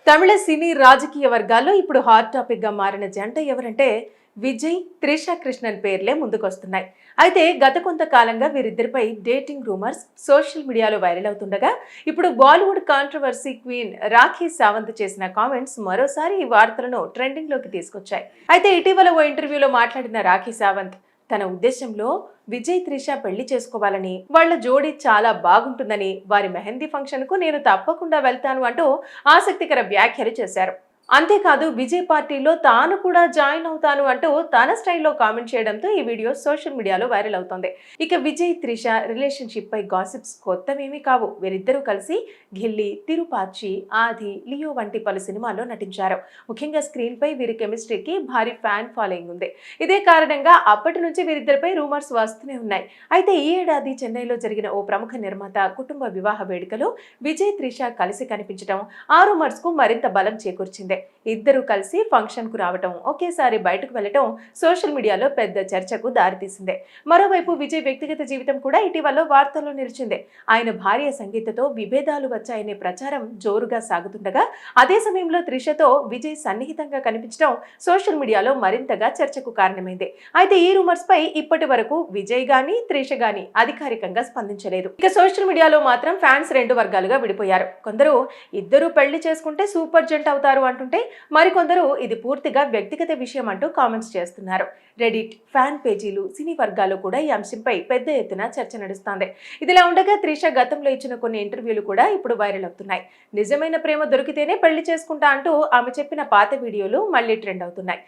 తమిళ సినీ రాజకీయ వర్గాల్లో ఇప్పుడు హాట్ టాపిక్ గా మారిన జంట ఎవరంటే విజయ్ త్రిష కృష్ణన్ పేర్లే ముందుకొస్తున్నాయి. అయితే గత కొంతకాలంగా వీరిద్దరిపై డేటింగ్ రూమర్స్ సోషల్ మీడియాలో వైరల్ అవుతుండగా ఇప్పుడు బాలీవుడ్ కాంట్రవర్సీ క్వీన్ రాఖీ సావంత్ చేసిన కామెంట్స్ మరోసారి ఈ వార్తలను ట్రెండింగ్ లోకి తీసుకొచ్చాయి. అయితే ఇటీవల ఓ ఇంటర్వ్యూలో మాట్లాడిన రాఖీ సావంత్ తన ఉద్దేశంలో విజయ్ త్రిష పెళ్లి చేసుకోవాలని, వాళ్ల జోడీ చాలా బాగుంటుందని, వారి మెహందీ ఫంక్షన్ కు నేను తప్పకుండా వెళ్తాను అంటూ ఆసక్తికర వ్యాఖ్యలు చేశారు. అంతేకాదు విజయ్ పార్టీలో తాను కూడా జాయిన్ అవుతాను అంటూ తన స్టైల్లో కామెంట్ చేయడంతో ఈ వీడియో సోషల్ మీడియాలో వైరల్ అవుతోంది. ఇక విజయ్ త్రిష రిలేషన్షిప్ పై గాసిప్స్ కొత్తవేమీ కావు. వీరిద్దరూ కలిసి ఘిల్లీ, తిరుపాచి, ఆది, లియో వంటి పలు సినిమాల్లో నటించారు. ముఖ్యంగా స్క్రీన్ పై వీరి కెమిస్ట్రీకి భారీ ఫ్యాన్ ఫాలోయింగ్ ఉంది. ఇదే కారణంగా అప్పటి నుంచి వీరిద్దరిపై రూమర్స్ వస్తూనే ఉన్నాయి. అయితే ఈ ఏడాది చెన్నైలో జరిగిన ఓ ప్రముఖ నిర్మాత కుటుంబ వివాహ వేడుకలో విజయ్ త్రిష కలిసి కనిపించడం ఆ రూమర్స్ కు మరింత బలం చేకూర్చింది. ఇద్దరు కలిసి ఫంక్షన్ కు రావటం, ఒకేసారి బయటకు వెళ్లటం సోషల్ మీడియాలో పెద్ద చర్చకు దారితీసింది. మరోవైపు విజయ్ వ్యక్తిగత జీవితం కూడా ఇటీవల వార్తల్లో నిలిచింది. ఆయన భార్య సంగీతతో విభేదాలు వచ్చాయనే ప్రచారం జోరుగా సాగుతుండగా అదే సమయంలో త్రిషతో విజయ్ సన్నిహితంగా కనిపించడం సోషల్ మీడియాలో మరింతగా చర్చకు కారణమైంది. అయితే ఈ రూమర్స్ పై ఇప్పటి వరకు విజయ్ గాని త్రిష గాని అధికారికంగా స్పందించలేదు. ఇక సోషల్ మీడియాలో మాత్రం ఫ్యాన్స్ రెండు వర్గాలుగా విడిపోయారు. కొందరు ఇద్దరు పెళ్లి చేసుకుంటే సూపర్ జంట అవుతారు అంటుంటే, మరికొందరు ఇది పూర్తిగా వ్యక్తిగత విషయం అంటూ కామెంట్స్ చేస్తున్నారు. రెడిట్, ఫ్యాన్ పేజీలు, సినీ వర్గాల్లో కూడా ఈ అంశంపై పెద్ద ఎత్తున చర్చ నడుస్తోంది. ఇదిలా ఉండగా త్రిష గతంలో ఇచ్చిన కొన్ని ఇంటర్వ్యూలు కూడా ఇప్పుడు వైరల్ అవుతున్నాయి. నిజమైన ప్రేమ దొరికితేనే పెళ్లి చేసుకుంటా అంటూ ఆమె చెప్పిన పాత వీడియోలు మళ్లీ ట్రెండ్ అవుతున్నాయి.